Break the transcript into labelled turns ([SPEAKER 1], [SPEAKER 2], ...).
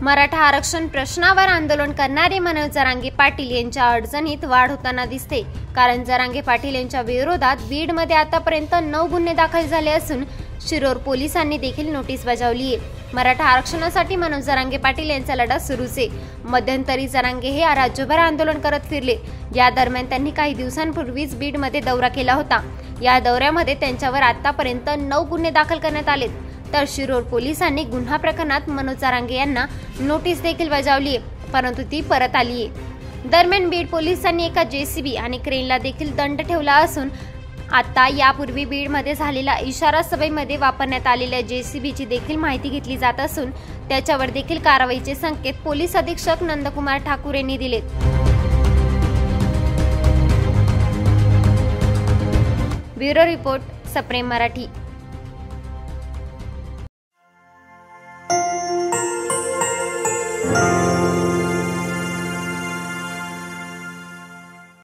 [SPEAKER 1] मराठा आरक्षण प्रश्नावर आंदोलन करणारे मनोज जरांगे पाटील यांच्या अडचणीत वाढ होताना दिसते। कारण जरांगे पाटील यांच्या विरोधात बीडमध्ये आतापर्यंत 9 गुन्हे दाखल झाले असून शिरोर पोलिसांनी देखील नोटीस बजावली आहे। मराठा आरक्षणासाठी मनोज जरांगे पाटील यांचा लढा सुरूच आहे। मध्यंतरी जरांगे हे राज्यभर आंदोलन करत फिरले। या दरम्यान त्यांनी काही दिवसांपूर्वीच बीडमध्ये दौरा केला होता। या दौऱ्यामध्ये त्यांच्यावर आतापर्यंत 9 गुन्हे दाखल करण्यात आलेत। तर शिरोर पोलिसांनी गुन्हा प्रकरणात मनोज जरांगे यांना नोटीस देखील बजावली आहे, परंतु ती परत आली आहे। दरम्यान बीड पोलिसांनी एका जेसीबी आणि क्रेनला देखील दंड ठेवला असून आता यापूर्वी बीडमध्ये झालेल्या इशारा सभेमध्ये वापरण्यात आलेल्या जेसीबीची देखील माहिती घेतली जात असून त्याच्यावर देखील कारवाईचे संकेत पोलीस अधीक्षक नंदकुमार ठाकूर यांनी दिलेत। ब्युरो रिपोर्ट, सप्रेम मराठी।